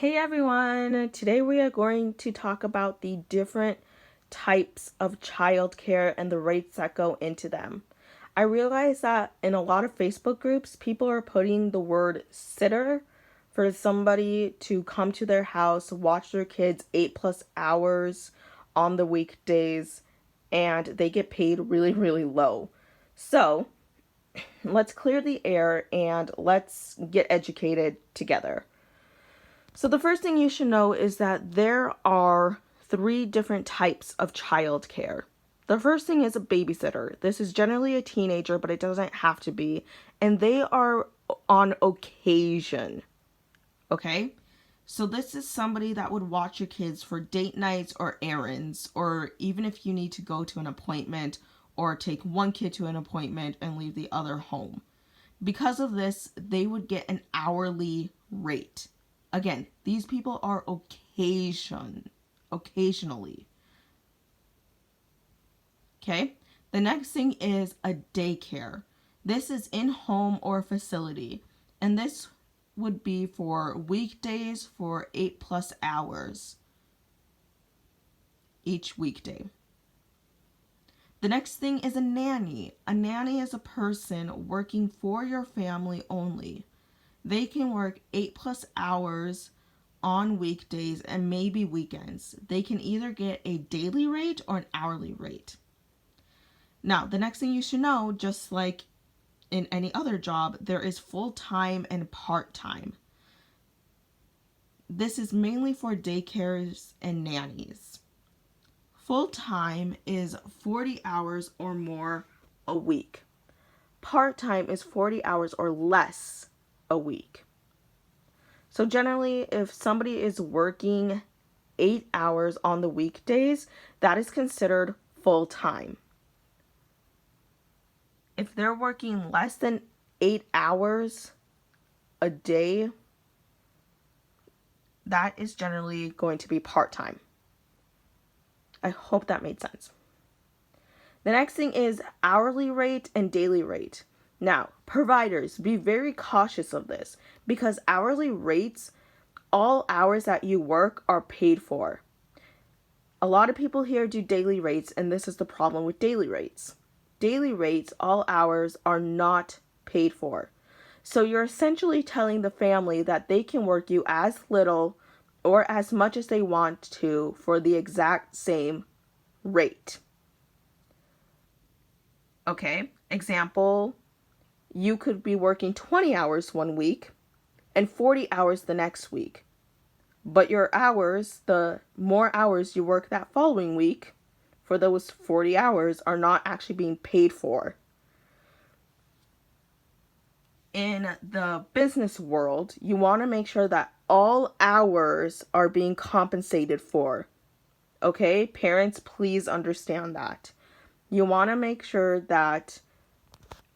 Hey everyone! Today we are going to talk about the different types of childcare and the rates that go into them. I realize that in a lot of Facebook groups, people are putting the word sitter for somebody to come to their house, watch their kids 8+ hours on the weekdays, and they get paid really, really low. So, let's clear the air and let's get educated together. So the first thing you should know is that there are 3 different types of childcare. The first thing is a babysitter. This is generally a teenager, but it doesn't have to be. And they are on occasion. Okay? So this is somebody that would watch your kids for date nights or errands, or even if you need to go to an appointment or take one kid to an appointment and leave the other home. Because of this, they would get an hourly rate. Again, these people are occasionally. Okay? The next thing is a daycare. This is in-home or facility. And this would be for weekdays for 8+ hours each weekday. The next thing is a nanny. A nanny is a person working for your family only. They can work 8+ hours on weekdays and maybe weekends. They can either get a daily rate or an hourly rate. Now, the next thing you should know, just like in any other job, there is full-time and part-time. This is mainly for daycares and nannies. Full-time is 40 hours or more a week. Part-time is 40 hours or less a week. So generally, if somebody is working 8 hours on the weekdays, that is considered full-time. If they're working less than 8 hours a day, that is generally going to be part-time. I hope that made sense. The next thing is hourly rate and daily rate. Now, providers, be very cautious of this because hourly rates, all hours that you work are paid for. A lot of people here do daily rates, and this is the problem with daily rates. Daily rates, all hours, are not paid for. So you're essentially telling the family that they can work you as little or as much as they want to for the exact same rate. Okay, example, you could be working 20 hours one week and 40 hours the next week. But your hours, the more hours you work that following week for those 40 hours are not actually being paid for. In the business world, you want to make sure that all hours are being compensated for. Okay, parents, please understand that. You want to make sure that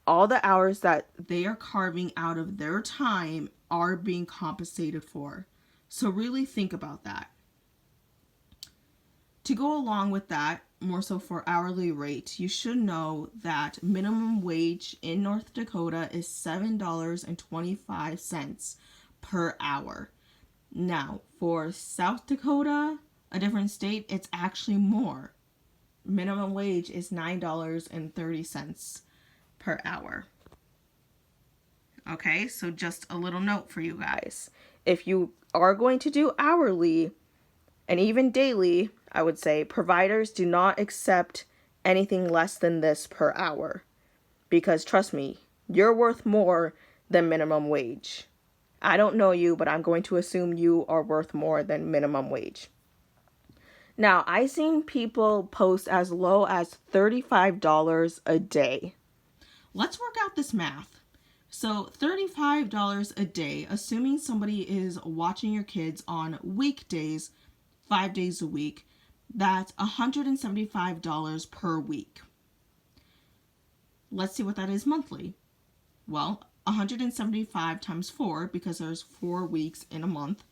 all the hours that they are carving out of their time are being compensated for. So really think about that. To go along with that, more so for hourly rate, you should know that minimum wage in North Dakota is $7.25 per hour. Now, for South Dakota, a different state, it's actually more. Minimum wage is $9.30 per hour. Okay, so just a little note for you guys. If you are going to do hourly and even daily, I would say providers do not accept anything less than this per hour. Because trust me, you're worth more than minimum wage. I don't know you, but I'm going to assume you are worth more than minimum wage. Now, I've seen people post as low as $35 a day. Let's work out this math. So $35 a day, assuming somebody is watching your kids on weekdays, 5 days a week, that's $175 per week. Let's see what that is monthly. Well, 175 times 4, because there's 4 weeks in a month,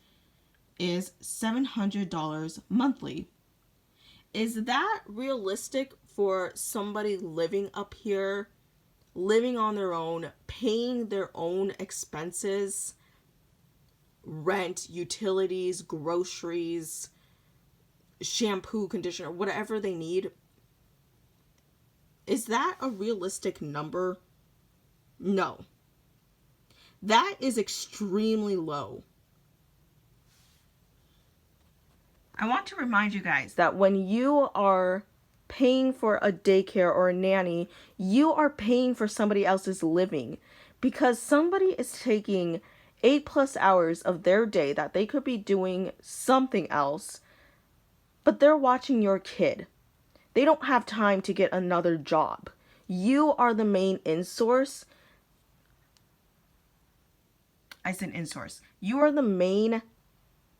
is $700 monthly. Is that realistic for somebody living up here, living on their own, paying their own expenses, rent, utilities, groceries, shampoo, conditioner, whatever they need. Is that a realistic number? No. That is extremely low. I want to remind you guys that when you are paying for a daycare or a nanny, you are paying for somebody else's living, because somebody is taking 8+ hours of their day that they could be doing something else, but they're watching your kid. They don't have time to get another job. You are the main in-source. I said in-source. You are the main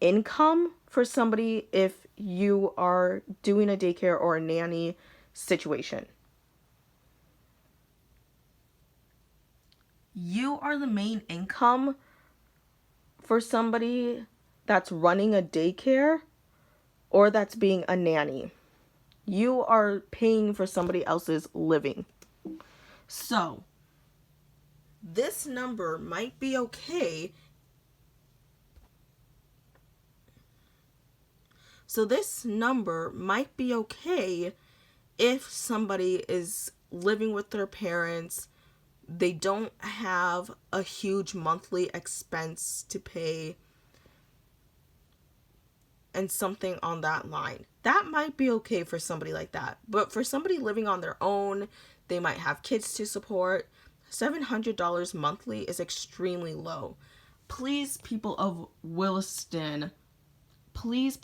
income for somebody if you are doing a daycare or a nanny situation. You are the main income for somebody that's running a daycare or that's being a nanny. You are paying for somebody else's living. So, this number might be okay. If somebody is living with their parents, they don't have a huge monthly expense to pay, and something on that line. That might be okay for somebody like that. But for somebody living on their own, they might have kids to support. $700 monthly is extremely low. Please, people of Williston, please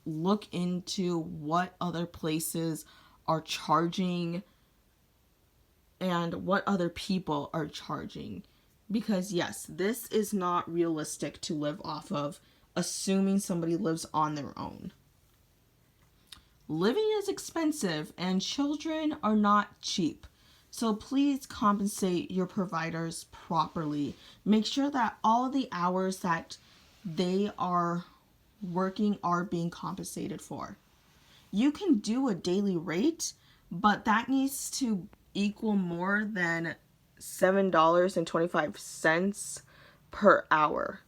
look into what other places are charging and what other people are charging. Because yes, this is not realistic to live off of, assuming somebody lives on their own. Living is expensive and children are not cheap. So please compensate your providers properly. Make sure that all the hours that they are working are being compensated for. You can do a daily rate, but that needs to equal more than $7.25 per hour.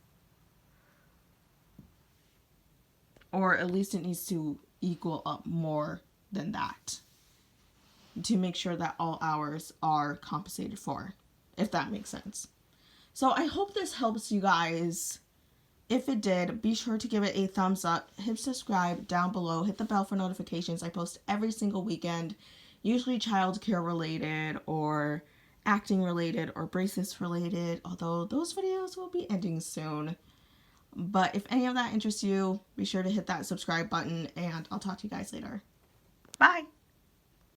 Or at least it needs to equal up more than that to make sure that all hours are compensated for, if that makes sense. So I hope this helps you guys. If it did, be sure to give it a thumbs up, hit subscribe down below, hit the bell for notifications. I post every single weekend, usually childcare related or acting related or braces related, although those videos will be ending soon. But if any of that interests you, be sure to hit that subscribe button, and I'll talk to you guys later. Bye!